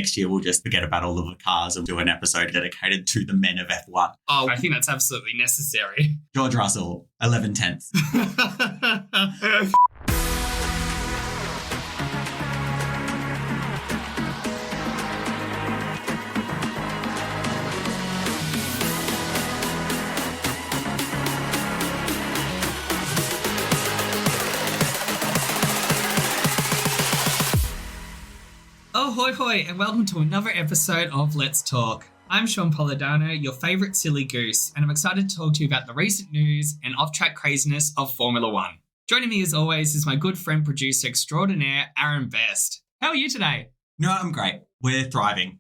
next year we'll just forget about all of the cars and do an episode dedicated to the men of F1. Oh, I think that's absolutely necessary. George Russell, 11 tenths. Oh, hoi hoi, and welcome to another episode of Let's Talk. I'm Sean Polidano, your favourite silly goose, and I'm excited to talk to you about the recent news and off-track craziness of Formula One. Joining me as always is my good friend producer extraordinaire, Aaron Best. How are you today? No, I'm great. We're thriving.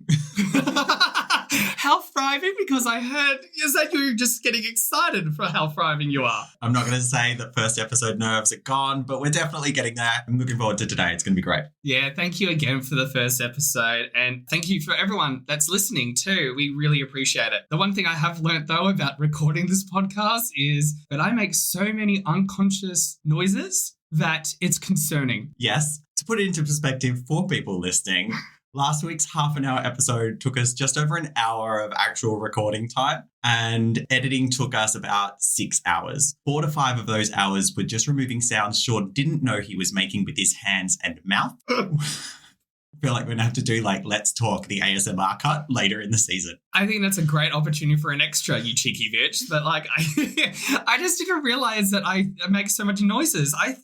How thriving? Because I heard you said you were just getting excited for how thriving you are. I'm not going to say that first episode nerves are gone, but we're definitely getting there. I'm looking forward to today. It's going to be great. Yeah, thank you again for the first episode. And thank you for everyone that's listening too. We really appreciate it. The one thing I have learnt though about recording this podcast is that I make so many unconscious noises that it's concerning. Yes. To put it into perspective for people listening, last week's half an hour episode took us just over an hour of actual recording time, and editing took us about 6 hours. 4 to 5 of those hours were just removing sounds Sean didn't know he was making with his hands and mouth. I feel like we're going to have to do Let's Talk, the ASMR cut later in the season. I think that's a great opportunity for an extra, you cheeky bitch. But I just didn't realize that I make so much noises. I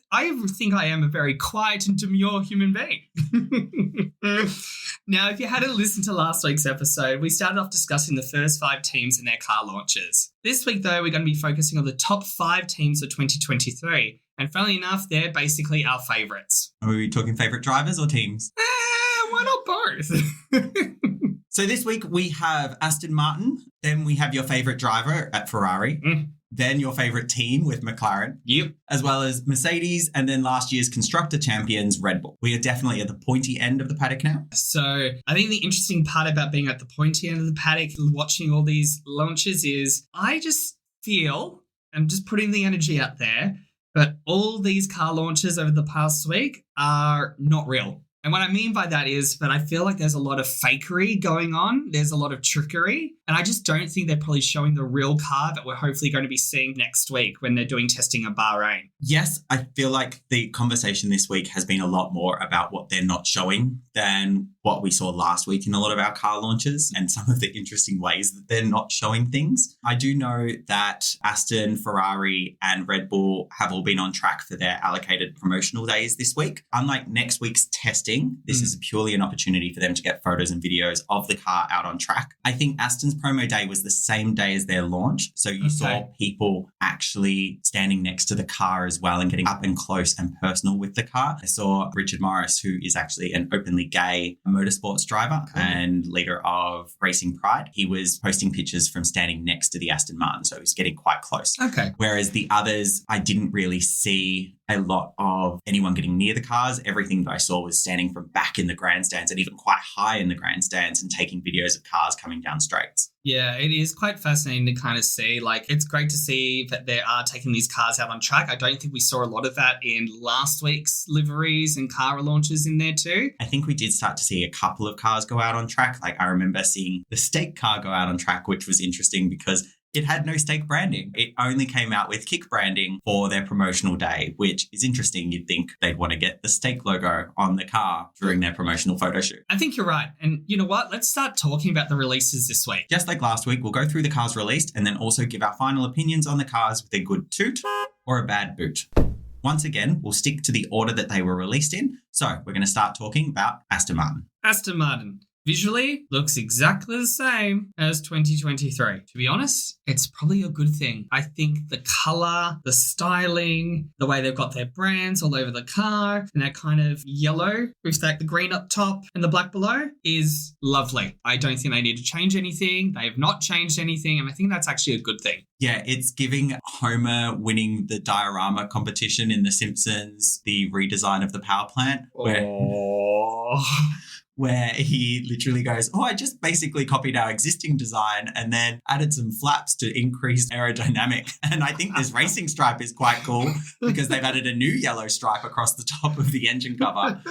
think I am a very quiet and demure human being. Now, if you hadn't listened to last week's episode, we started off discussing the first 5 teams and their car launches. This week, though, we're going to be focusing on the top 5 teams of 2023. And funnily enough, they're basically our favourites. Are we talking favourite drivers or teams? Why not both? So this week we have Aston Martin, then we have your favourite driver at Ferrari, then your favourite team with McLaren, as well as Mercedes, and then last year's constructor champions, Red Bull. We are definitely at the pointy end of the paddock now. So I think the interesting part about being at the pointy end of the paddock, watching all these launches is I just feel, I'm just putting the energy out there, but all these car launches over the past week are not real. And what I mean by that is that I feel like there's a lot of fakery going on. There's a lot of trickery. And I just don't think they're probably showing the real car that we're hopefully going to be seeing next week when they're doing testing at Bahrain. Yes, I feel like the conversation this week has been a lot more about what they're not showing than what we saw last week in a lot of our car launches and some of the interesting ways that they're not showing things. I do know that Aston, Ferrari and Red Bull have all been on track for their allocated promotional days this week. Unlike next week's testing, this is purely an opportunity for them to get photos and videos of the car out on track. I think Aston's promo day was the same day as their launch. So you saw people actually standing next to the car as well and getting up and close and personal with the car. I saw Richard Morris, who is actually an openly gay motorsports driver and leader of Racing Pride. He was posting pictures from standing next to the Aston Martin. So he was getting quite close. Okay. Whereas the others, I didn't really see a lot of anyone getting near the cars. Everything that I saw was standing from back in the grandstands and even quite high in the grandstands and taking videos of cars coming down straights. Yeah, it is quite fascinating to kind of see. It's great to see that they are taking these cars out on track. I don't think we saw a lot of that in last week's liveries and car launches in there too. I think we did start to see a couple of cars go out on track. I remember seeing the Stake car go out on track, which was interesting because it had no Stake branding. It only came out with Kick branding for their promotional day, which is interesting. You'd think they'd want to get the Stake logo on the car during their promotional photo shoot. I think you're right. And you know what? Let's start talking about the releases this week. Just like last week, we'll go through the cars released and then also give our final opinions on the cars with a good toot or a bad boot. Once again, we'll stick to the order that they were released in. So we're going to start talking about Aston Martin. Aston Martin. Visually, looks exactly the same as 2023. To be honest, it's probably a good thing. I think the colour, the styling, the way they've got their brands all over the car, and that kind of yellow with the green up top and the black below is lovely. I don't think they need to change anything. They have not changed anything, and I think that's actually a good thing. Yeah, it's giving Homer winning the diorama competition in The Simpsons, the redesign of the power plant. where he literally goes, I just basically copied our existing design and then added some flaps to increase aerodynamic. And I think this racing stripe is quite cool because they've added a new yellow stripe across the top of the engine cover.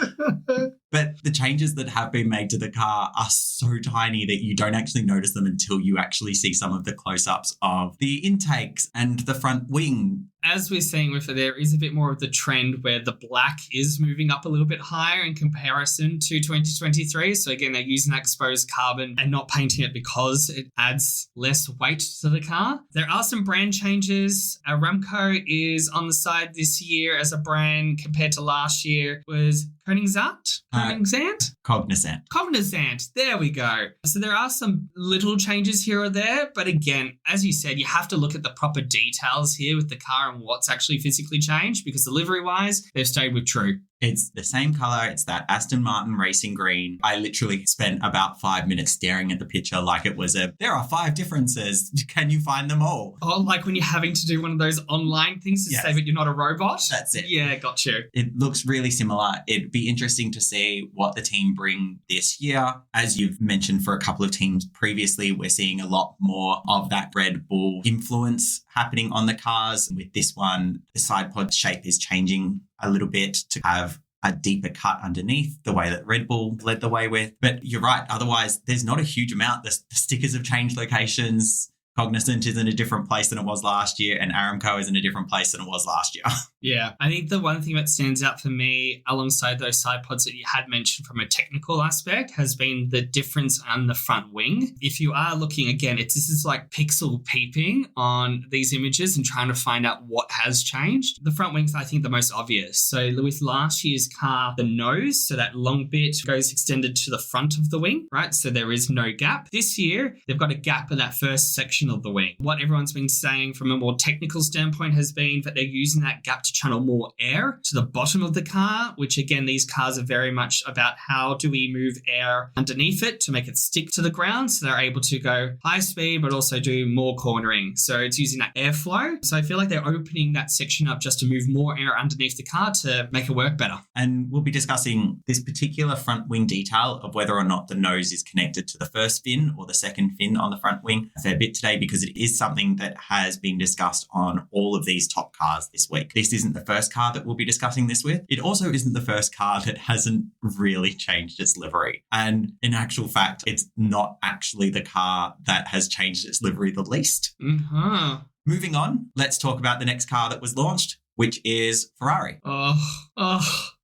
But the changes that have been made to the car are so tiny that you don't actually notice them until you actually see some of the close-ups of the intakes and the front wing. As we're seeing with it, there is a bit more of the trend where the black is moving up a little bit higher in comparison to 2023. So again, they're using that exposed carbon and not painting it because it adds less weight to the car. There are some brand changes. Aramco is on the side this year as a brand compared to last year was Koenigsegg? Cognizant. There we go. So there are some little changes here or there. But again, as you said, you have to look at the proper details here with the car and what's actually physically changed because delivery-wise, they've stayed with true. It's the same colour. It's that Aston Martin racing green. I literally spent about 5 minutes staring at the picture like it was there are 5 differences. Can you find them all? Oh, like when you're having to do one of those online things to say that you're not a robot? That's it. Yeah, got you. It looks really similar. It'd be interesting to see what the team bring this year. As you've mentioned for a couple of teams previously, we're seeing a lot more of that Red Bull influence happening on the cars. With this one, the side pod shape is changing a little bit to have a deeper cut underneath, the way that Red Bull led the way with. But you're right. Otherwise, there's not a huge amount. The stickers have changed locations. Cognizant is in a different place than it was last year, and Aramco is in a different place than it was last year. Yeah, I think the one thing that stands out for me alongside those side pods that you had mentioned from a technical aspect has been the difference on the front wing. If you are looking, again, this is like pixel peeping on these images and trying to find out what has changed. The front wing's, I think, the most obvious. So with last year's car, the nose, so that long bit goes extended to the front of the wing, right? So there is no gap. This year, they've got a gap in that first section of the wing. What everyone's been saying from a more technical standpoint has been that they're using that gap to channel more air to the bottom of the car, which again, these cars are very much about how do we move air underneath it to make it stick to the ground so they're able to go high speed but also do more cornering. So it's using that airflow. So I feel like they're opening that section up just to move more air underneath the car to make it work better. And we'll be discussing this particular front wing detail of whether or not the nose is connected to the first fin or the second fin on the front wing a fair bit today, because it is something that has been discussed on all of these top cars this week. This isn't the first car that we'll be discussing this with. It also isn't the first car that hasn't really changed its livery. And in actual fact, it's not actually the car that has changed its livery the least. Mm-hmm. Moving on, let's talk about the next car that was launched, which is Ferrari.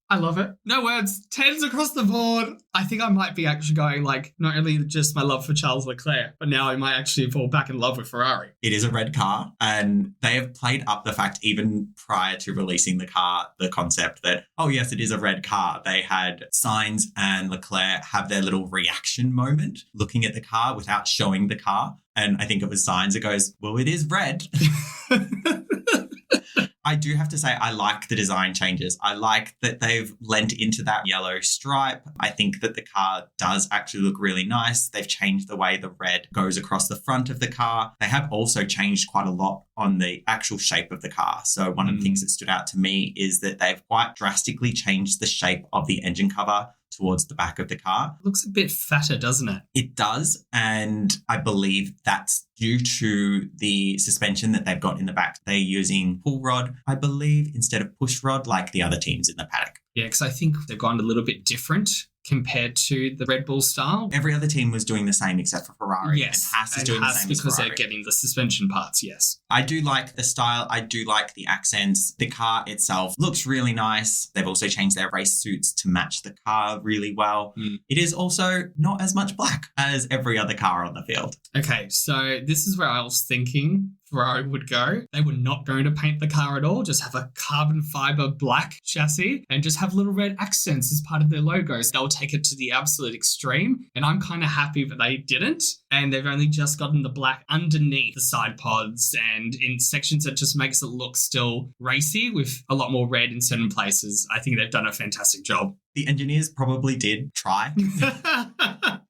I love it. No words. 10s across the board. I think I might be actually going like not only just my love for Charles Leclerc, but now I might actually fall back in love with Ferrari. It is a red car, and they have played up the fact even prior to releasing the car, the concept that, oh yes, it is a red car. They had Sainz and Leclerc have their little reaction moment looking at the car without showing the car. And I think it was Sainz that goes, well, it is red. I do have to say I like the design changes. I like that they've lent into that yellow stripe. I think that the car does actually look really nice. They've changed the way the red goes across the front of the car. They have also changed quite a lot on the actual shape of the car. So one of the things that stood out to me is that they've quite drastically changed the shape of the engine cover towards the back of the car. It looks a bit fatter, doesn't it? It does. And I believe that's due to the suspension that they've got in the back. They're using pull rod, I believe, instead of push rod like the other teams in the paddock. Yeah, because I think they've gone a little bit different compared to the Red Bull style. Every other team was doing the same except for Ferrari. Yes. And Haas is doing the same because as Ferrari. they're getting the suspension parts, yes. I do like the style. I do like the accents. The car itself looks really nice. They've also changed their race suits to match the car really well. It is also not as much black as every other car on the field. Okay, so this is where I was thinking Ferrari would go. They were not going to paint the car at all, just have a carbon fiber black chassis and just have little red accents as part of their logos. They'll take it to the absolute extreme, and I'm kind of happy that they didn't. And they've only just gotten the black underneath the side pods and in sections that just makes it look still racy with a lot more red in certain places. I think they've done a fantastic job. The engineers probably did try.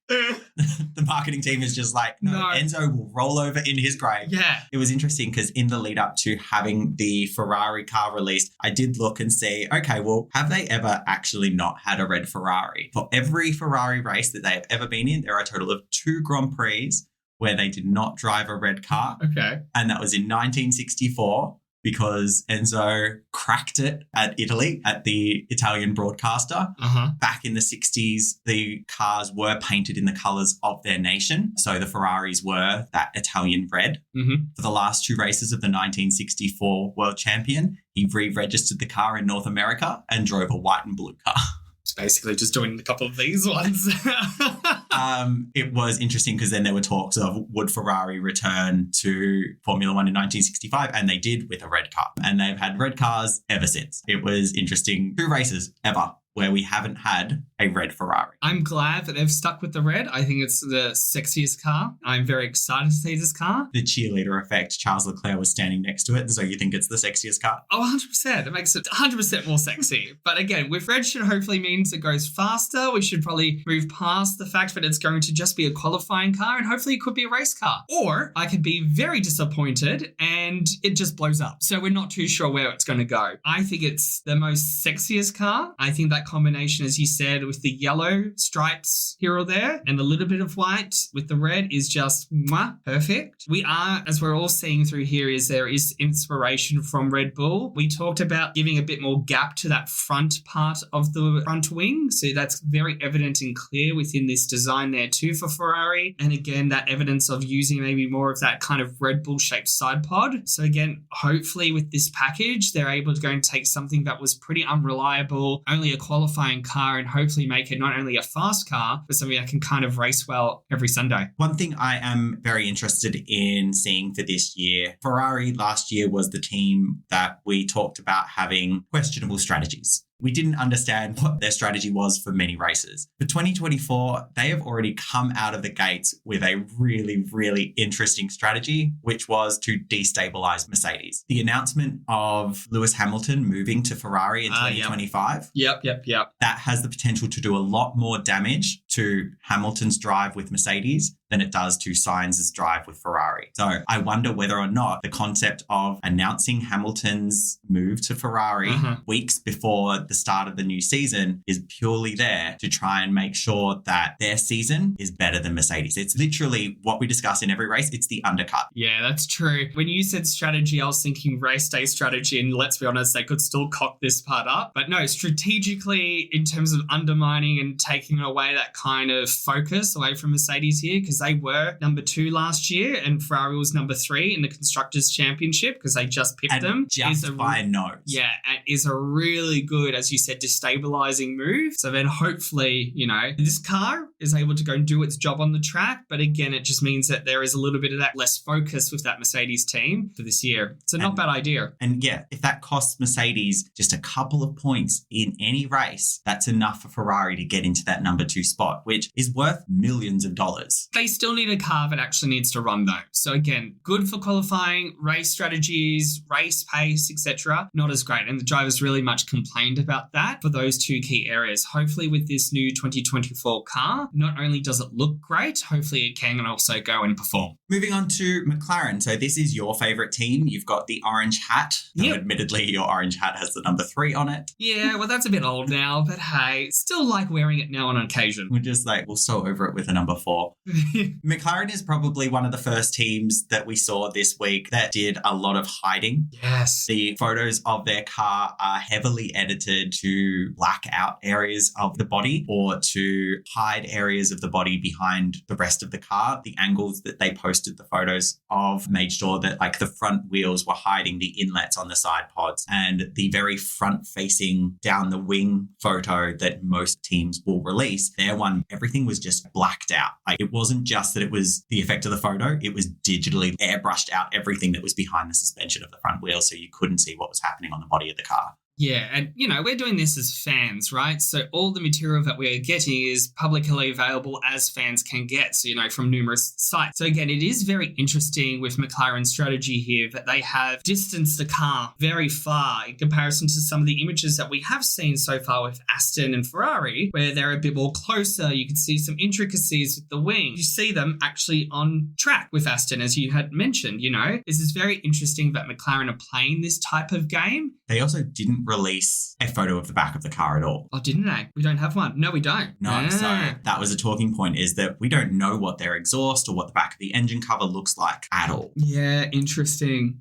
The marketing team is just like, no, No. Enzo will roll over in his grave. Yeah. It was interesting because in the lead up to having the Ferrari car released, I did look and see, okay, well, have they ever actually not had a red Ferrari? For every Ferrari race that they have ever been in, there are a total of 2 Grand Prix where they did not drive a red car. Okay. And that was in 1964 because Enzo cracked it at Italy, at the Italian broadcaster. Uh-huh. Back in the 60s, the cars were painted in the colours of their nation. So the Ferraris were that Italian red. Mm-hmm. For the last 2 races of the 1964 World Champion, he re-registered the car in North America and drove a white and blue car. It's basically just doing a couple of these ones. It was interesting because then there were talks of would Ferrari return to Formula One in 1965, and they did with a red car. And they've had red cars ever since. It was interesting. 2 races ever where we haven't had a red Ferrari. I'm glad that they've stuck with the red. I think it's the sexiest car. I'm very excited to see this car. The cheerleader effect, Charles Leclerc was standing next to it, and so you think it's the sexiest car? Oh, 100%. It makes it 100% more sexy. But again, with red should hopefully means it goes faster. We should probably move past the fact that it's going to just be a qualifying car, and hopefully it could be a race car. Or I could be very disappointed and it just blows up. So we're not too sure where it's going to go. I think it's the most sexiest car. I think that combination, as you said, with the yellow stripes here or there and a little bit of white with the red is just perfect. We are, as we're all seeing through here, is there is inspiration from Red Bull. We talked about giving a bit more gap to that front part of the front wing. So that's very evident and clear within this design there too for Ferrari. And again, that evidence of using maybe more of that kind of Red Bull shaped side pod. So again, hopefully with this package, they're able to go and take something that was pretty unreliable, only a qualifying car, and hopefully make it not only a fast car, but something that can kind of race well every Sunday. One thing I am very interested in seeing for this year, Ferrari last year was the team that we talked about having questionable strategies. We didn't understand what their strategy was for many races. For 2024, they have already come out of the gates with a really, really interesting strategy, which was to destabilize Mercedes. The announcement of Lewis Hamilton moving to Ferrari in 2025, Yep. that has the potential to do a lot more damage to Hamilton's drive with Mercedes than it does to Sainz's drive with Ferrari. So I wonder whether or not the concept of announcing Hamilton's move to Ferrari weeks before the start of the new season is purely there to try and make sure that their season is better than Mercedes. It's literally what we discuss in every race. It's the undercut. Yeah, that's true. When you said strategy, I was thinking race day strategy, and let's be honest, they could still cock this part up. But no, strategically, in terms of undermining and taking away that kind of focus away from Mercedes here, because they were number 2 last year and Ferrari was number 3 in the Constructors' Championship because they just pipped them. Just by a nose. Yeah, it is a really good, as you said, destabilizing move. So then hopefully, this car is able to go and do its job on the track. But again, it just means that there is a little bit of that less focus with that Mercedes team for this year. It's a not bad idea. And yeah, if that costs Mercedes just a couple of points in any race, that's enough for Ferrari to get into that number 2 spot, which is worth millions of dollars. They still need a car that actually needs to run though. So again, good for qualifying, race strategies, race pace, etc. Not as great. And the drivers really much complained about that for those 2 key areas. Hopefully with this new 2024 car, not only does it look great, hopefully it can also go and perform. Moving on to McLaren. So this is your favorite team. You've got the orange hat. Yep. Admittedly, your orange hat has the number 3 on it. Yeah, well, that's a bit old now, but hey, still like wearing it now on occasion. We're just like, we'll sew over it with a number 4. McLaren is probably one of the first teams that we saw this week that did a lot of hiding. Yes. The photos of their car are heavily edited to black out areas of the body or to hide areas of the body behind the rest of the car. The angles that they posted the photos of made sure that like the front wheels were hiding the inlets on the side pods, and the very front facing down the wing photo that most teams will release, their one, everything was just blacked out. Like it wasn't just that it was the effect of the photo, it was digitally airbrushed out everything that was behind the suspension of the front wheel so you couldn't see what was happening on the body of the car. Yeah, and we're doing this as fans, right? So all the material that we're getting is publicly available as fans can get, so from numerous sites. So again, it is very interesting with McLaren's strategy here that they have distanced the car very far in comparison to some of the images that we have seen so far with Aston and Ferrari, where they're a bit more closer. You can see some intricacies with the wing. You see them actually on track with Aston, as you had mentioned. This is very interesting that McLaren are playing this type of game. They also didn't release a photo of the back of the car at all. Oh, didn't they? We don't have one. No, we don't. No, so that was a talking point, is that we don't know what their exhaust or what the back of the engine cover looks like at all. Yeah, interesting.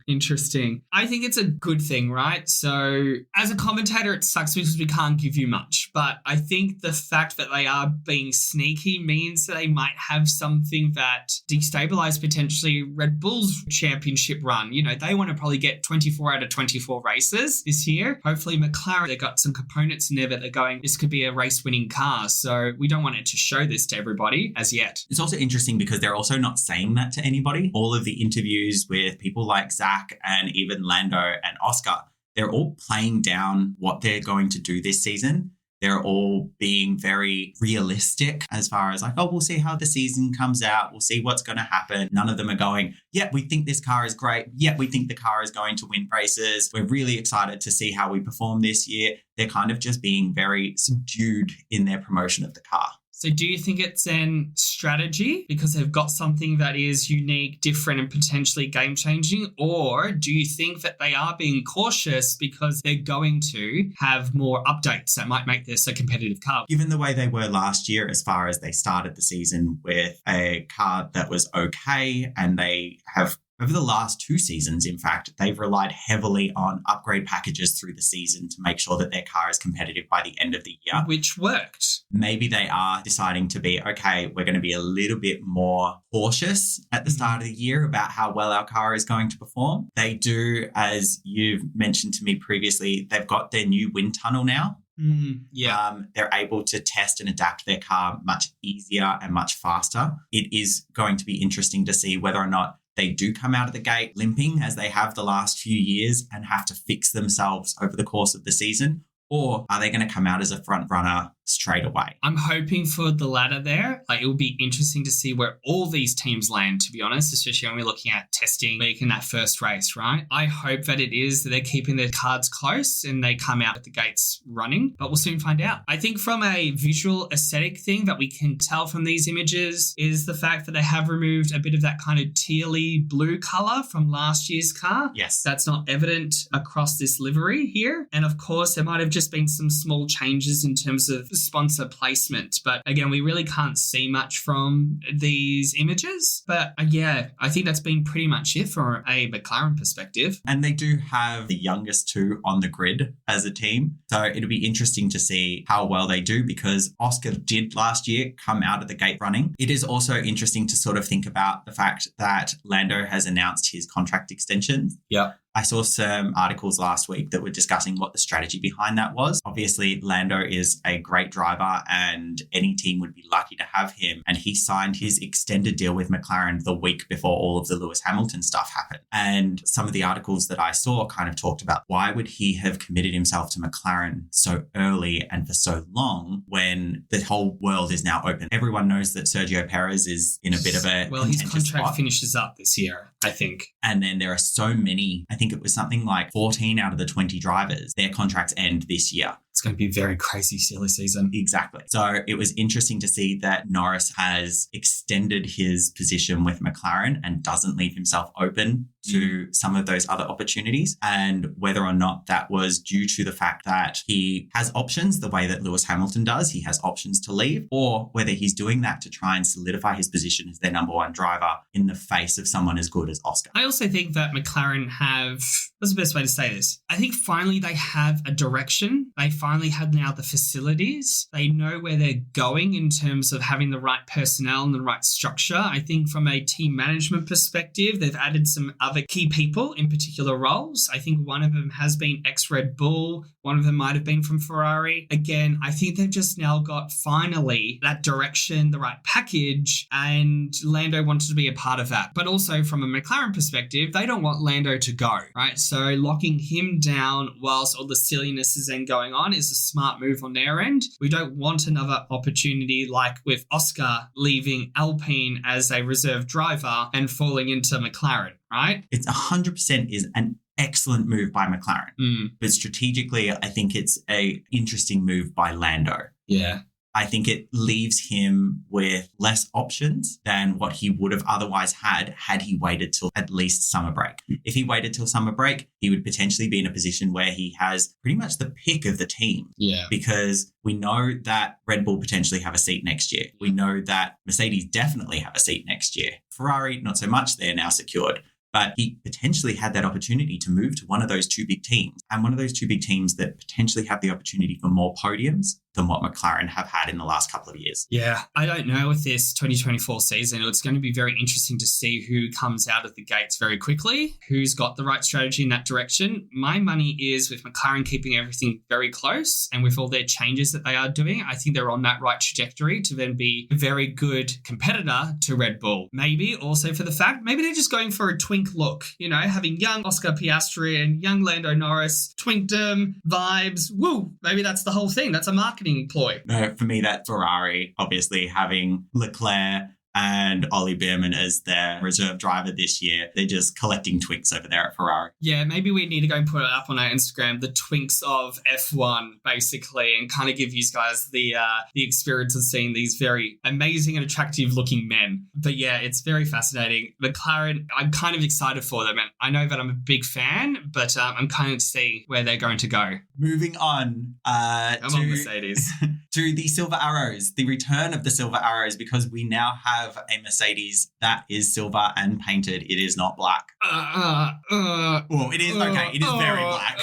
I think it's a good thing, right? So as a commentator, it sucks because we can't give you much. But I think the fact that they are being sneaky means that they might have something that destabilize potentially Red Bull's championship run. They want to probably get 24 out of 24 races this year. Hopefully McLaren, they've got some components in there that they're going, this could be a race-winning car. So we don't want it to show this to everybody as yet. It's also interesting because they're also not saying that to anybody. All of the interviews with people like Zach and even Lando and Oscar, they're all playing down what they're going to do this season. They're all being very realistic as far as we'll see how the season comes out. We'll see what's going to happen. None of them are going, yeah, we think this car is great. Yeah, we think the car is going to win races. We're really excited to see how we perform this year. They're kind of just being very subdued in their promotion of the car. So do you think it's an strategy because they've got something that is unique, different, and potentially game-changing? Or do you think that they are being cautious because they're going to have more updates that might make this a competitive car? Given the way they were last year, as far as they started the season with a car that was okay, and they have over the last 2 seasons, in fact, they've relied heavily on upgrade packages through the season to make sure that their car is competitive by the end of the year. Which worked. Maybe they are deciding to be, okay, we're going to be a little bit more cautious at the start of the year about how well our car is going to perform. They do, as you've mentioned to me previously, they've got their new wind tunnel now. They're able to test and adapt their car much easier and much faster. It is going to be interesting to see whether or not they do come out of the gate limping as they have the last few years and have to fix themselves over the course of the season, or are they going to come out as a front runner straight away? I'm hoping for the latter there. It will be interesting to see where all these teams land, to be honest, especially when we're looking at testing week in that first race, right? I hope that it is that they're keeping their cards close and they come out at the gates running, but we'll soon find out. I think from a visual aesthetic thing that we can tell from these images is the fact that they have removed a bit of that kind of tealy blue color from last year's car. Yes. That's not evident across this livery here. And of course, there might have just been some small changes in terms of sponsor placement. But again, we really can't see much from these images. But I think that's been pretty much it from a McLaren perspective. And they do have the youngest 2 on the grid as a team. So it'll be interesting to see how well they do, because Oscar did last year come out of the gate running. It is also interesting to sort of think about the fact that Lando has announced his contract extension. Yeah. I saw some articles last week that were discussing what the strategy behind that was. Obviously, Lando is a great driver and any team would be lucky to have him. And he signed his extended deal with McLaren the week before all of the Lewis Hamilton stuff happened. And some of the articles that I saw kind of talked about why would he have committed himself to McLaren so early and for so long when the whole world is now open. Everyone knows that Sergio Perez is in a bit of a his contract spot. Finishes up this year, I think. And then there are so many, I think it was something like 14 out of the 20 drivers, their contracts end this year. It's going to be a very crazy, silly season. Exactly. So it was interesting to see that Norris has extended his position with McLaren and doesn't leave himself open to some of those other opportunities, and whether or not that was due to the fact that he has options the way that Lewis Hamilton does, he has options to leave, or whether he's doing that to try and solidify his position as their number 1 driver in the face of someone as good as Oscar. I also think that McLaren have, what's the best way to say this? I think finally they have a direction. They finally have now the facilities. They know where they're going in terms of having the right personnel and the right structure. I think from a team management perspective, they've added some other other key people in particular roles. I think one of them has been ex-Red Bull. One of them might have been from Ferrari. Again, I think they've just now got finally that direction, the right package, and Lando wanted to be a part of that. But also from a McLaren perspective, they don't want Lando to go, right? So locking him down whilst all the silliness is then going on is a smart move on their end. We don't want another opportunity like with Oscar leaving Alpine as a reserve driver and falling into McLaren, right? It's 100% is an excellent move by McLaren. But strategically, I think it's a interesting move by Lando. Yeah. I think it leaves him with less options than what he would have otherwise had he waited till at least summer break. If he waited till summer break, he would potentially be in a position where he has pretty much the pick of the team. Yeah. Because we know that Red Bull potentially have a seat next year. We know that Mercedes definitely have a seat next year. Ferrari, not so much. They're now secured. But he potentially had that opportunity to move to one of those two big teams, and one of those two big teams that potentially have the opportunity for more podiums than what McLaren have had in the last couple of years. Yeah, I don't know with this 2024 season. It's going to be very interesting to see who comes out of the gates very quickly, who's got the right strategy in that direction. My money is with McLaren keeping everything very close, and with all their changes that they are doing, I think they're on that right trajectory to then be a very good competitor to Red Bull. Maybe also for the fact, maybe they're just going for a twink look, you know, having young Oscar Piastri and young Lando Norris, twinkdom, vibes, woo, maybe that's the whole thing. That's a marketing ploy. No, for me, that Ferrari, obviously having Leclerc and Ollie Behrman as their reserve driver this year, they're just collecting twinks over there at Ferrari. Yeah, maybe we need to go and put it up on our Instagram, the twinks of F1, basically, and kind of give you guys the experience of seeing these very amazing and attractive looking men. But yeah, it's very fascinating. McLaren, I'm kind of excited for them, and I know that I'm a big fan, but I'm kind of to see where they're going to go. Moving on to Mercedes. To the Silver Arrows, the return of the Silver Arrows, because we now have a Mercedes that is silver and painted. It is not black. Well, it is okay. It is very black.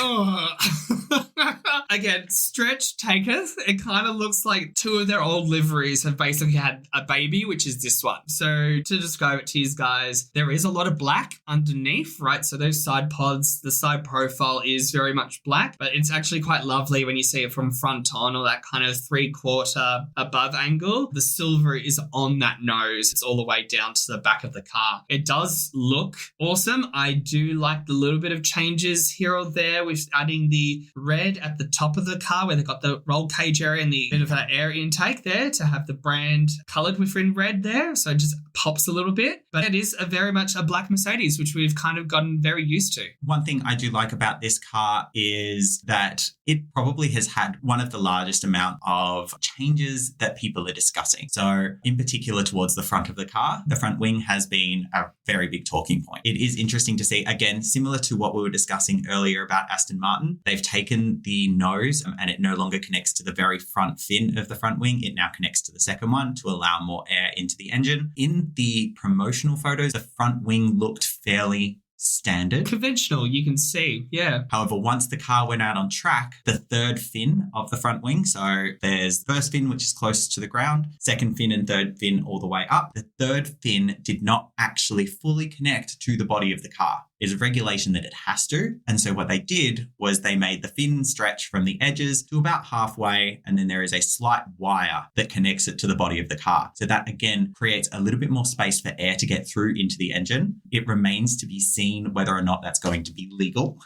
Again, stretch takers. It kind of looks like two of their old liveries have basically had a baby, which is this one. So to describe it to you guys, there is a lot of black underneath, right? So those side pods, the side profile is very much black, but it's actually quite lovely when you see it from front on, or that kind of 3/4 above angle. The silver is on that nose. It's all the way down to the back of the car. It does look awesome. I do like the little bit of changes here or there with adding the red at the top of the car where they've got the roll cage area and the bit of that air intake there to have the brand coloured within red there. So it just pops a little bit. But it is very much a black Mercedes, which we've kind of gotten very used to. One thing I do like about this car is that it probably has had one of the largest amount of changes that people are discussing. So in particular towards the front of the car, the front wing has been a very big talking point. It is interesting to see, again, similar to what we were discussing earlier about Aston Martin, they've taken the nose and it no longer connects to the very front fin of the front wing. It now connects to the second one to allow more air into the engine. In the promotional photos, the front wing looked fairly standard. Conventional, you can see, yeah. However, once the car went out on track, the third fin of the front wing, so there's first fin, which is closest to the ground, second fin and third fin all the way up. The third fin did not actually fully connect to the body of the car. It's a regulation that it has to. And so what they did was they made the fin stretch from the edges to about halfway, and then there is a slight wire that connects it to the body of the car. So that, again, creates a little bit more space for air to get through into the engine. It remains to be seen whether or not that's going to be legal.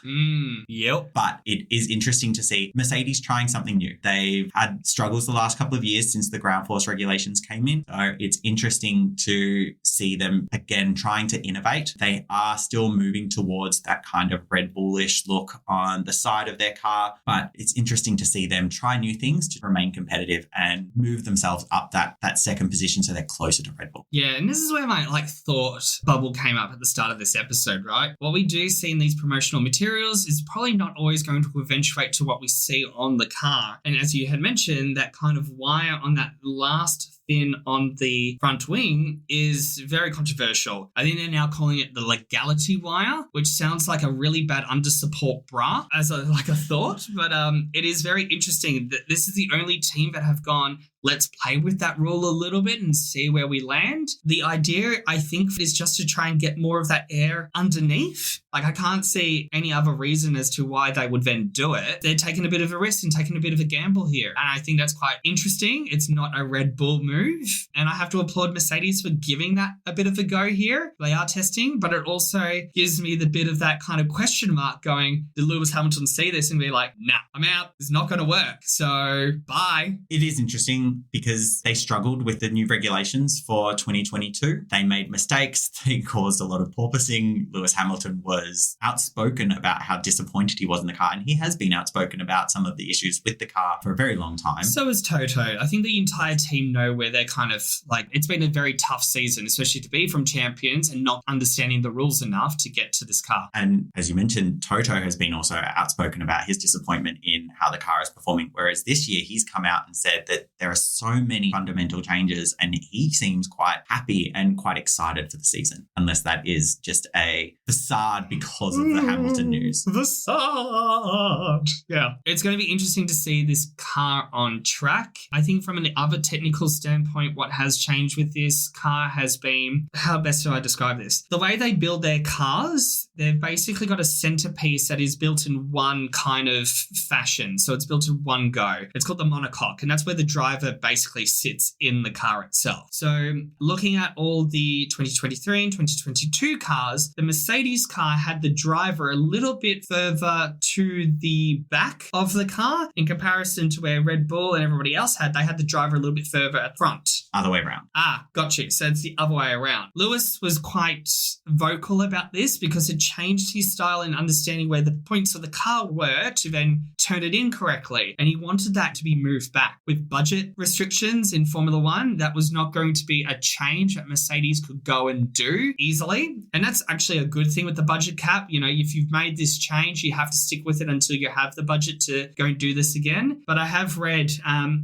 Yep. But it is interesting to see Mercedes trying something new. They've had struggles the last couple of years since the ground force regulations came in. So it's interesting to see them, again, trying to innovate. They are still moving towards that kind of Red Bullish look on the side of their car. But it's interesting to see them try new things to remain competitive and move themselves up that second position so they're closer to Red Bull. Yeah, and this is where my thought bubble came up at the start of this episode, right? What we do see in these promotional materials is probably not always going to eventuate to what we see on the car. And as you had mentioned, that kind of wire on that last fin on the front wing is very controversial. I think they're now calling it the legality wire, which sounds like a really bad under support bra as a thought, but it is very interesting that this is the only team that have gone let's play with that rule a little bit and see where we land. The idea, I think, is just to try and get more of that air underneath. Like, I can't see any other reason as to why they would then do it. They're taking a bit of a risk and taking a bit of a gamble here. And I think that's quite interesting. It's not a Red Bull move. And I have to applaud Mercedes for giving that a bit of a go here. They are testing, but it also gives me the bit of that kind of question mark going, did Lewis Hamilton see this and be like, nah, I'm out. It's not going to work. So bye. It is interesting because they struggled with the new regulations for 2022. They made mistakes. They caused a lot of porpoising. Lewis Hamilton was outspoken about how disappointed he was in the car. And he has been outspoken about some of the issues with the car for a very long time. So is Toto. I think the entire team know where they're kind of like, it's been a very tough season, especially to be from champions and not understanding the rules enough to get to this car. And as you mentioned, Toto has been also outspoken about his disappointment in how the car is performing. Whereas this year he's come out and said that there are so many fundamental changes and he seems quite happy and quite excited for the season, unless that is just a facade because of the Hamilton news. Facade. Yeah. It's going to be interesting to see this car on track. I think from an other technical standpoint, what has changed with this car has been, how best do I describe this? The way they build their cars, they've basically got a centerpiece that is built in one kind of fashion. So it's built in one go. It's called the monocoque, and that's where the driver basically sits in the car itself. So looking at all the 2023 and 2022 cars, the Mercedes car had the driver a little bit further to the back of the car in comparison to where Red Bull and everybody else had. They had the driver a little bit further at front. Other way around. Got you. So it's the other way around. Lewis was quite vocal about this because it changed his style in understanding where the points of the car were to then turn it in correctly. And he wanted that to be moved back. With budget restrictions in Formula One, that was not going to be a change that Mercedes could go and do easily. And that's actually a good thing with the budget cap. You know, if you've made this change, you have to stick with it until you have the budget to go and do this again. But I have read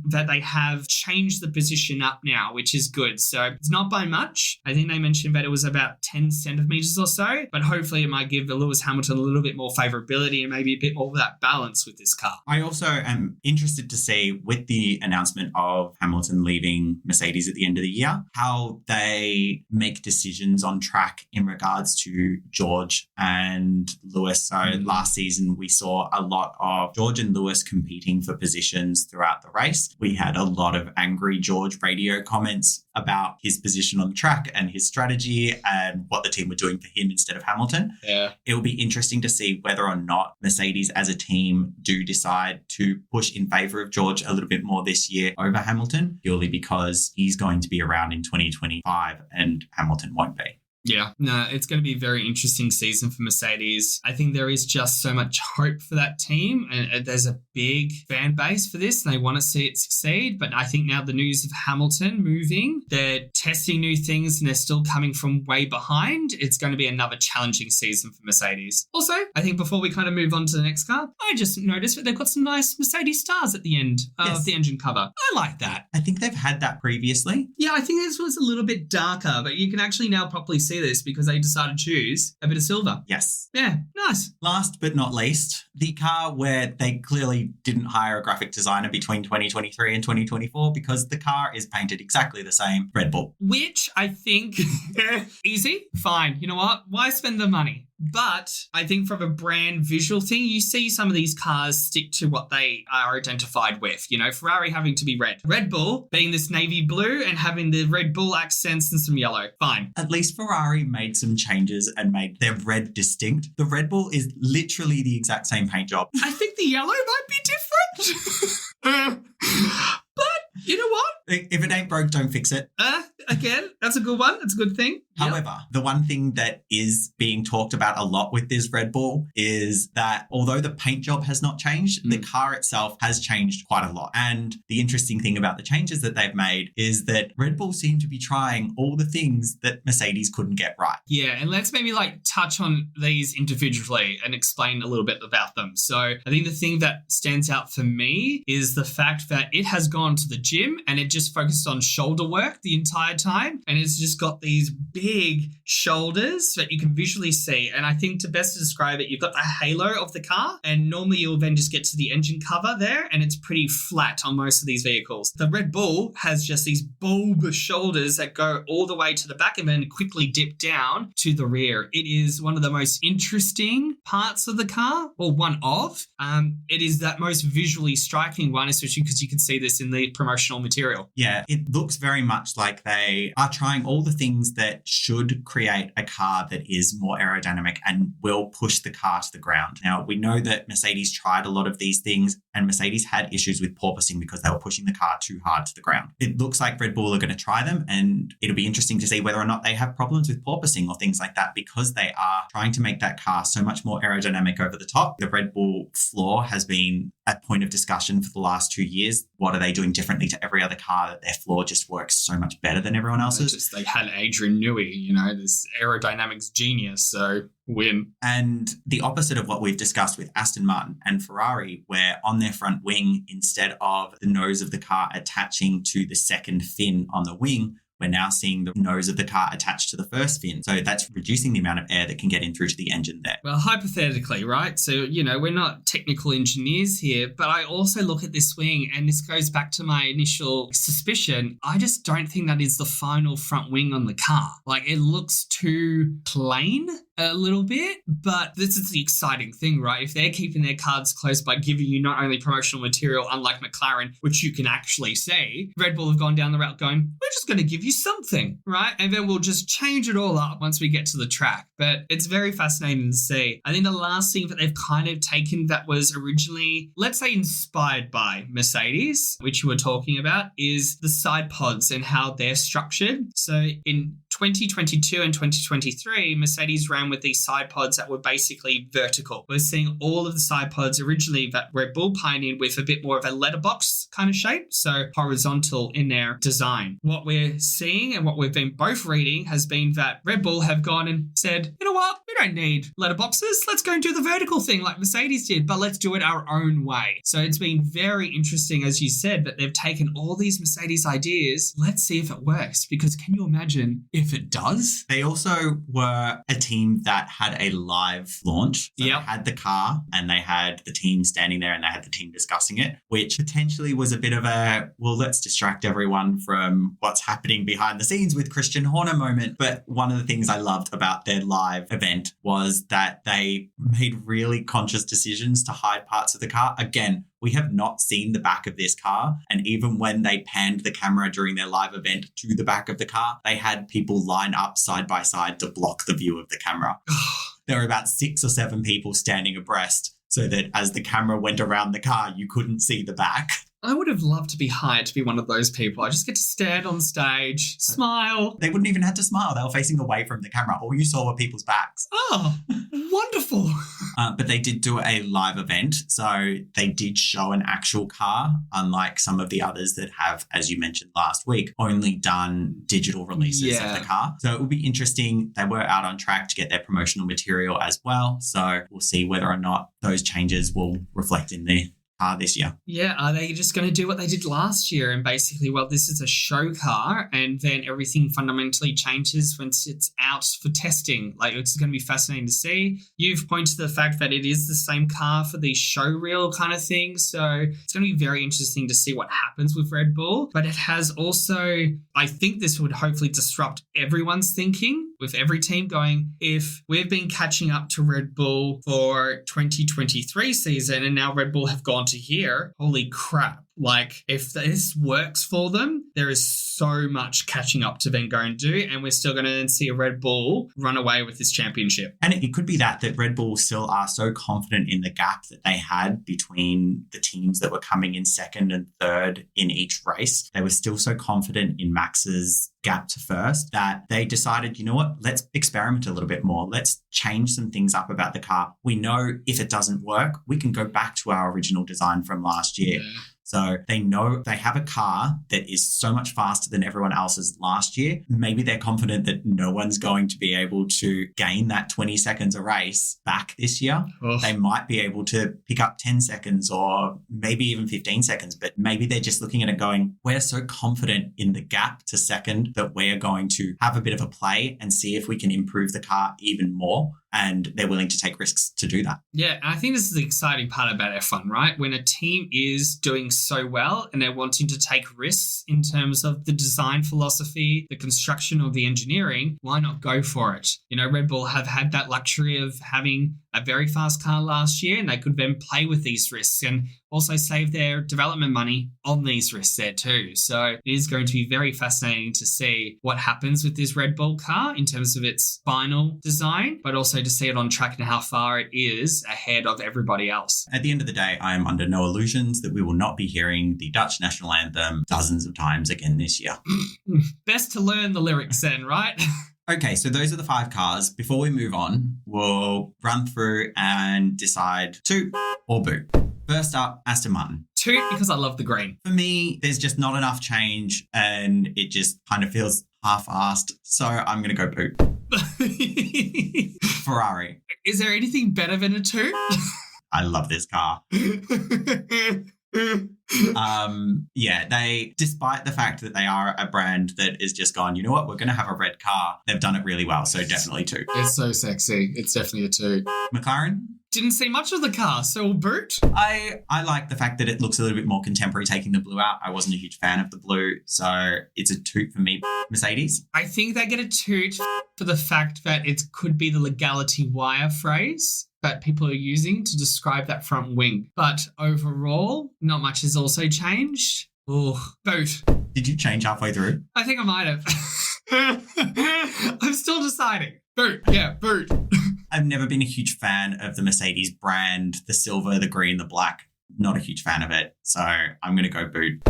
that they have changed the position up now, which is good. So it's not by much. I think they mentioned that it was about 10 centimeters or so, but hopefully it might give the Lewis Hamilton a little bit more favorability and maybe a bit more of that balance with this car. I also am interested to see, with the announcement of Hamilton leaving Mercedes at the end of the year, how they make decisions on track in regards to George and Lewis. So last season, we saw a lot of George and Lewis competing for positions throughout the race. We had a lot of angry George radio comments about his position on the track and his strategy and what the team were doing for him instead of Hamilton. Yeah. It will be interesting to see whether or not Mercedes as a team do decide to push in favour of George a little bit more this year over Hamilton, purely because he's going to be around in 2025 and Hamilton won't be. Yeah, no, it's going to be a very interesting season for Mercedes. I think there is just so much hope for that team, and there's a big fan base for this, and they want to see it succeed. But I think now the news of Hamilton moving, they're testing new things, and they're still coming from way behind. It's going to be another challenging season for Mercedes. Also, I think before we kind of move on to the next car, I just noticed that they've got some nice Mercedes stars at the end of the engine cover. I like that. I think they've had that previously. Yeah, I think this was a little bit darker, but you can actually now properly see this because they decided to choose a bit of silver. Yes. Yeah, nice. Last but not least, the car where they clearly didn't hire a graphic designer between 2023 and 2024 because the car is painted exactly the same, Red Bull. Which I think, easy, fine. You know what? Why spend the money? But I think from a brand visual thing, you see some of these cars stick to what they are identified with. You know, Ferrari having to be red. Red Bull being this navy blue and having the Red Bull accents and some yellow. Fine. At least Ferrari made some changes and made their red distinct. The Red Bull is literally the exact same paint job. I think the yellow might be different. But you know what? If it ain't broke, don't fix it. Again, that's a good one. That's a good thing. However, the one thing that is being talked about a lot with this Red Bull is that although the paint job has not changed, the car itself has changed quite a lot. And the interesting thing about the changes that they've made is that Red Bull seem to be trying all the things that Mercedes couldn't get right. Yeah, and let's maybe touch on these individually and explain a little bit about them. So I think the thing that stands out for me is the fact that it has gone to the gym and it just focused on shoulder work the entire time. And it's just got these big big shoulders that you can visually see. And I think to best describe it, you've got the halo of the car, and normally you'll then just get to the engine cover there, and it's pretty flat on most of these vehicles. The Red Bull has just these bulbous shoulders that go all the way to the back and then quickly dip down to the rear. It is one of the most interesting parts of the car, or one of. It is that most visually striking one, especially because you can see this in the promotional material. Yeah, it looks very much like they are trying all the things that should create a car that is more aerodynamic and will push the car to the ground. Now, we know that Mercedes tried a lot of these things, and Mercedes had issues with porpoising because they were pushing the car too hard to the ground. It looks like Red Bull are going to try them, and it'll be interesting to see whether or not they have problems with porpoising or things like that, because they are trying to make that car so much more aerodynamic over the top. The Red Bull floor has been a point of discussion for the last 2 years. What are they doing differently to every other car that their floor just works so much better than everyone else's? They had Adrian Newey, this aerodynamics genius, so win. And the opposite of what we've discussed with Aston Martin and Ferrari, where on their front wing, instead of the nose of the car attaching to the second fin on the wing, we're now seeing the nose of the car attached to the first fin. So that's reducing the amount of air that can get in through to the engine there. Well, hypothetically, right? So, we're not technical engineers here, but I also look at this wing, and this goes back to my initial suspicion. I just don't think that is the final front wing on the car. Like, it looks too plain a little bit, but this is the exciting thing, right? If they're keeping their cards close by giving you not only promotional material, unlike McLaren, which you can actually see, Red Bull have gone down the route going, we're just going to give you something, right? And then we'll just change it all up once we get to the track. But it's very fascinating to see. I think the last thing that they've kind of taken that was originally, let's say, inspired by Mercedes, which you were talking about, is the side pods and how they're structured. So in 2022 and 2023, Mercedes ran with these side pods that were basically vertical. We're seeing all of the side pods originally that Red Bull pioneered with a bit more of a letterbox kind of shape, so horizontal in their design. What we're seeing and what we've been both reading has been that Red Bull have gone and said, you know what, we don't need letterboxes. Let's go and do the vertical thing like Mercedes did, but let's do it our own way. So it's been very interesting, as you said, that they've taken all these Mercedes ideas. Let's see if it works, because can you imagine if it does? They also were a team that had a live launch. So They had the car and they had the team standing there and they had the team discussing it, which potentially was a bit of a, well, let's distract everyone from what's happening behind the scenes with Christian Horner moment. But one of the things I loved about their live event was that they made really conscious decisions to hide parts of the car. Again, we have not seen the back of this car. And even when they panned the camera during their live event to the back of the car, they had people line up side by side to block the view of the camera. There were about 6 or 7 people standing abreast so that as the camera went around the car, you couldn't see the back. I would have loved to be hired to be one of those people. I just get to stand on stage, smile. They wouldn't even have to smile. They were facing away from the camera. All you saw were people's backs. Oh, wonderful. But they did do a live event. So they did show an actual car, unlike some of the others that have, as you mentioned last week, only done digital releases of the car. So it will be interesting. They were out on track to get their promotional material as well. So we'll see whether or not those changes will reflect in the car this year. Yeah, are they just going to do what they did last year and basically, well, this is a show car and then everything fundamentally changes once it's out for testing? Like, it's going to be fascinating to see. You've pointed to the fact that it is the same car for the show reel kind of thing. So it's going to be very interesting to see what happens with Red Bull. But it has also, I think this would hopefully disrupt everyone's thinking with every team going, if we've been catching up to Red Bull for 2023 season and now Red Bull have gone to here, holy crap. Like, if this works for them, there is so much catching up to then go and do, and we're still going to then see a Red Bull run away with this championship. And it could be that Red Bull still are so confident in the gap that they had between the teams that were coming in second and third in each race. They were still so confident in Max's gap to first that they decided, you know what, let's experiment a little bit more. Let's change some things up about the car. We know if it doesn't work, we can go back to our original design from last year. Yeah. So they know they have a car that is so much faster than everyone else's last year. Maybe they're confident that no one's going to be able to gain that 20 seconds a race back this year. Ugh. They might be able to pick up 10 seconds or maybe even 15 seconds, but maybe they're just looking at it going, we're so confident in the gap to second that we're going to have a bit of a play and see if we can improve the car even more. And they're willing to take risks to do that. Yeah, I think this is the exciting part about F1, right? When a team is doing so well and they're wanting to take risks in terms of the design philosophy, the construction or the engineering, why not go for it? You know, Red Bull have had that luxury of having a very fast car last year, and they could then play with these risks and also save their development money on these risks there too. So it is going to be very fascinating to see what happens with this Red Bull car in terms of its final design, but also to see it on track and how far it is ahead of everybody else. At the end of the day, I am under no illusions that we will not be hearing the Dutch national anthem dozens of times again this year. Best to learn the lyrics then, right? Okay, so those are the 5 cars. Before we move on, we'll run through and decide toot or boot. First up, Aston Martin. Toot, because I love the green. For me, there's just not enough change and it just kind of feels half-assed. So I'm going to go boot. Ferrari. Is there anything better than a toot? I love this car. They, despite the fact that they are a brand that is just gone, you know what, we're going to have a red car. They've done it really well. So definitely toot. It's so sexy. It's definitely a toot. McLaren. Didn't see much of the car, so boot. I like the fact that it looks a little bit more contemporary taking the blue out. I wasn't a huge fan of the blue, so it's a toot for me. Mercedes. I think they get a toot for the fact that it could be the legality wire phrase that people are using to describe that front wing. But overall, not much has also changed. Oh, boot. Did you change halfway through? I think I might have. I'm still deciding. Boot. Yeah, boot. I've never been a huge fan of the Mercedes brand, the silver, the green, the black. Not a huge fan of it. So I'm going to go boot.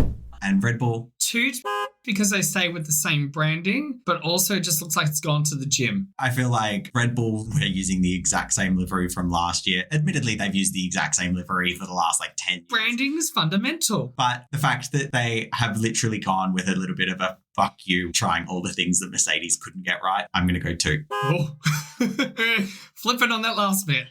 And Red Bull. Toot, because they stay with the same branding, but also it just looks like it's gone to the gym. I feel like Red Bull were using the exact same livery from last year. Admittedly, they've used the exact same livery for the last 10 years. Branding is fundamental. But the fact that they have literally gone with a little bit of a fuck you, trying all the things that Mercedes couldn't get right, I'm going to go toot. Oh. Flipping on that last bit.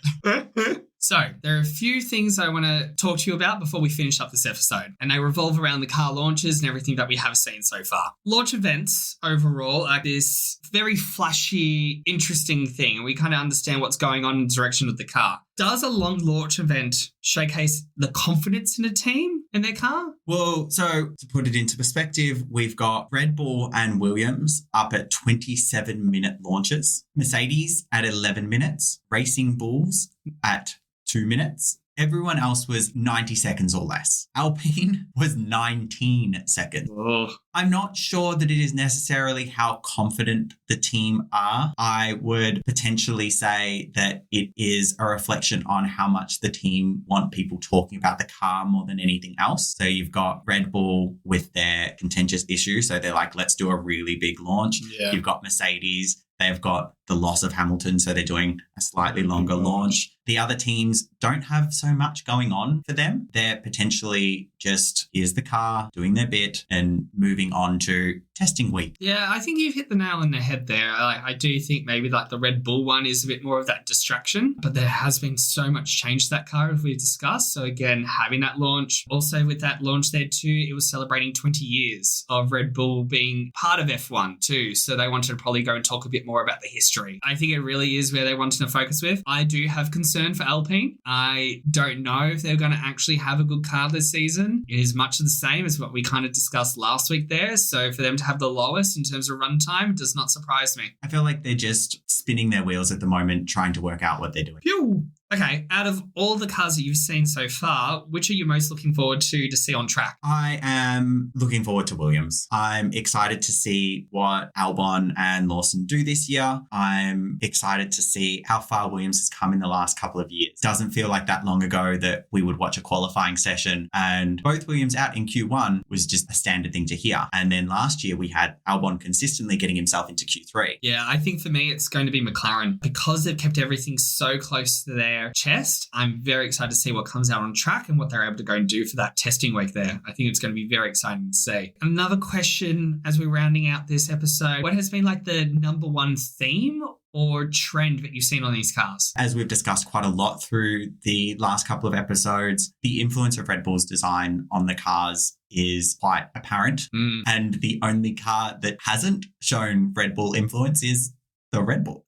So, there are a few things I want to talk to you about before we finish up this episode, and they revolve around the car launches and everything that we have seen so far. Launch events, overall, are this very flashy, interesting thing, and we kind of understand what's going on in the direction of the car. Does a long launch event showcase the confidence in a team and their car? Well, so to put it into perspective, we've got Red Bull and Williams up at 27-minute launches, Mercedes at 11 minutes, Racing Bulls at 2 minutes. Everyone else was 90 seconds or less. Alpine was 19 seconds. Oh. I'm not sure that it is necessarily how confident the team are. I would potentially say that it is a reflection on how much the team want people talking about the car more than anything else. So you've got Red Bull with their contentious issue. So they're like, let's do a really big launch. Yeah. You've got Mercedes. They've got the loss of Hamilton, so they're doing a slightly longer launch. The other teams don't have so much going on for them. They're potentially just, here's the car, doing their bit and moving on to testing week. Yeah, I think you've hit the nail on the head there. I do think maybe the Red Bull one is a bit more of that distraction, but there has been so much change to that car as we've discussed. So again, having that launch, also with that launch there too, it was celebrating 20 years of Red Bull being part of F1 too. So they wanted to probably go and talk a bit more about the history. I think it really is where they wanted to focus with. I do have concern for Alpine. I don't know if they're going to actually have a good car this season. It is much of the same as what we kind of discussed last week there. So for them to have the lowest in terms of runtime does not surprise me. I feel like they're just spinning their wheels at the moment, trying to work out what they're doing. Phew. Okay, out of all the cars that you've seen so far, which are you most looking forward to see on track? I am looking forward to Williams. I'm excited to see what Albon and Lawson do this year. I'm excited to see how far Williams has come in the last couple of years. Doesn't feel like that long ago that we would watch a qualifying session and both Williams out in Q1 was just a standard thing to hear. And then last year we had Albon consistently getting himself into Q3. Yeah, I think for me it's going to be McLaren because they've kept everything so close to their their chest. I'm very excited to see what comes out on track and what they're able to go and do for that testing week there. I think it's going to be very exciting to see. Another question as we're rounding out this episode, what has been like the number one theme or trend that you've seen on these cars? As we've discussed quite a lot through the last couple of episodes, the influence of Red Bull's design on the cars is quite apparent. And the only car that hasn't shown Red Bull influence is the Red Bull.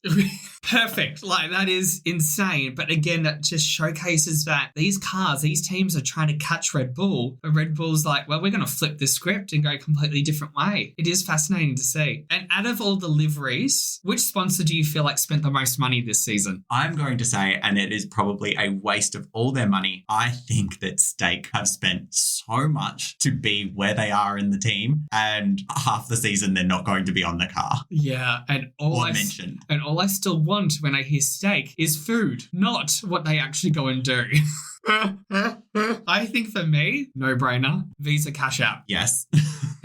Perfect. Like, that is insane. But again, that just showcases that these cars, these teams are trying to catch Red Bull. But Red Bull's like, well, we're going to flip this script and go a completely different way. It is fascinating to see. And out of all the liveries, which sponsor do you feel like spent the most money this season? I'm going to say, and it is probably a waste of all their money, I think that Stake have spent so much to be where they are in the team, and half the season they're not going to be on the car. Yeah. And all I still want when I hear steak is food, not what they actually go and do. I think for me, no-brainer, Visa CashApp. Yes.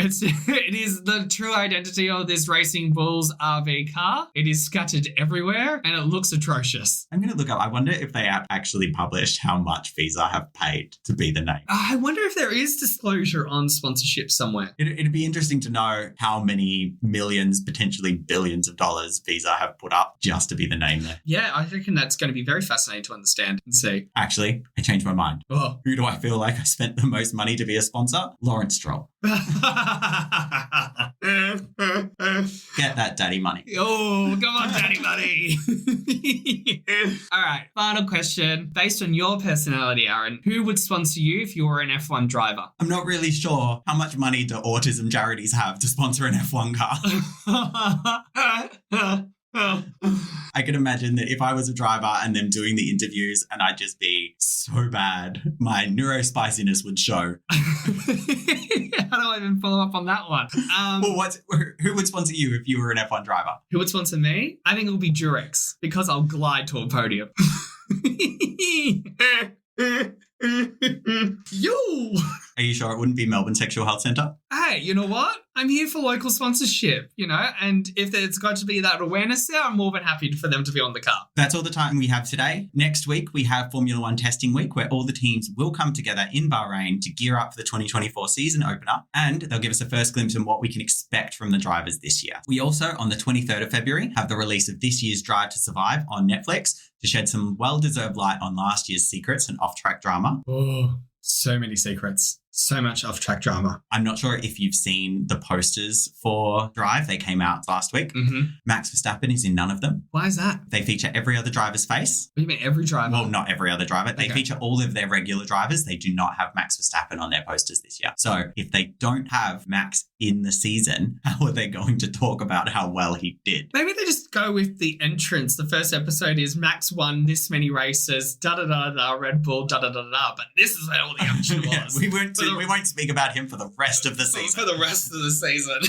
It is the true identity of this Racing Bulls RV car. It is scattered everywhere and it looks atrocious. I'm going to look up. I wonder if they have actually published how much Visa have paid to be the name. I wonder if there is disclosure on sponsorship somewhere. It'd be interesting to know how many millions, potentially billions of dollars Visa have put up just to be the name there. Yeah, I reckon that's going to be very fascinating to understand and see. Actually, I changed my mind. Oh. Who do I feel like I spent the most money to be a sponsor? Lawrence Stroll. Get that daddy money. Oh, come on, daddy money. All right, final question. Based on your personality, Aaron, who would sponsor you if you were an F1 driver? I'm not really sure how much money do autism charities have to sponsor an F1 car. I can imagine that if I was a driver and them doing the interviews and I'd just be so bad, my neurospiciness would show. How do I even follow up on that one? Well, who would sponsor you if you were an F1 driver? Who would sponsor me? I think it will be Durex because I'll glide to a podium. Yo! Are you sure it wouldn't be Melbourne Sexual Health Centre? Hey, you know what? I'm here for local sponsorship, and if there's got to be that awareness there, I'm more than happy for them to be on the car. That's all the time we have today. Next week, we have Formula One testing week where all the teams will come together in Bahrain to gear up for the 2024 season opener, and they'll give us a first glimpse on what we can expect from the drivers this year. We also, on the 23rd of February, have the release of this year's Drive to Survive on Netflix to shed some well-deserved light on last year's secrets and off-track drama. Oh, so many secrets. So much off-track drama. I'm not sure if you've seen the posters for Drive. They came out last week. Mm-hmm. Max Verstappen is in none of them. Why is that? They feature every other driver's face. What do you mean every driver? Well, not every other driver. They feature all of their regular drivers. They do not have Max Verstappen on their posters this year. So if they don't have Max in the season, how are they going to talk about how well he did? Maybe they just go with the entrance. The first episode is Max won this many races, da-da-da-da, Red Bull, da-da-da-da. But this is where all the action was. We won't speak about him for the rest of the season. For the rest of the season.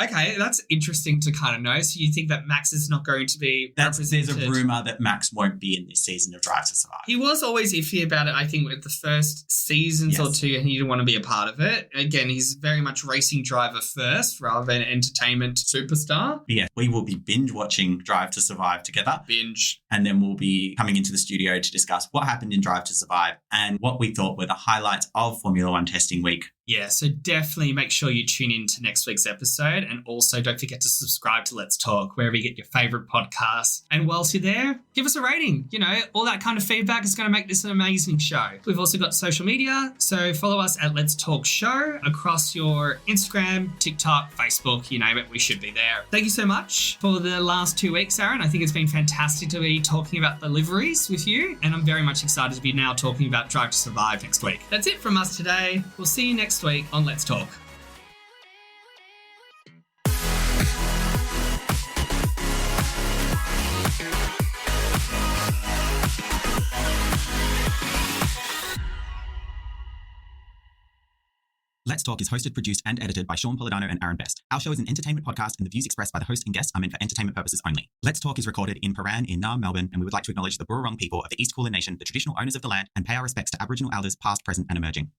Okay, that's interesting to kind of know. So you think that Max is not going to be represented? There's a rumour that Max won't be in this season of Drive to Survive. He was always iffy about it, I think, with the first seasons or two, and he didn't want to be a part of it. Again, he's very much racing driver first rather than entertainment superstar. But yeah, we will be binge watching Drive to Survive together. Binge. And then we'll be coming into the studio to discuss what happened in Drive to Survive and what we thought were the highlights of Formula One testing week. Yeah, so definitely make sure you tune in to next week's episode, and also don't forget to subscribe to Let's Talk wherever you get your favourite podcasts. And whilst you're there, give us a rating. All that kind of feedback is going to make this an amazing show. We've also got social media, so follow us at Let's Talk Show across your Instagram, TikTok, Facebook, you name it, we should be there. Thank you so much for the last 2 weeks, Aaron. I think it's been fantastic to be talking about the liveries with you, and I'm very much excited to be now talking about Drive to Survive next week. That's it from us today. We'll see you next week on Let's Talk. Let's Talk is hosted, produced, and edited by Shaun and Aaron Best. Our show is an entertainment podcast, and the views expressed by the host and guests are meant for entertainment purposes only. Let's Talk is recorded in Paran in Naarm, Melbourne, and we would like to acknowledge the Burrung people of the East Kulin Nation, the traditional owners of the land, and pay our respects to Aboriginal elders past, present, and emerging.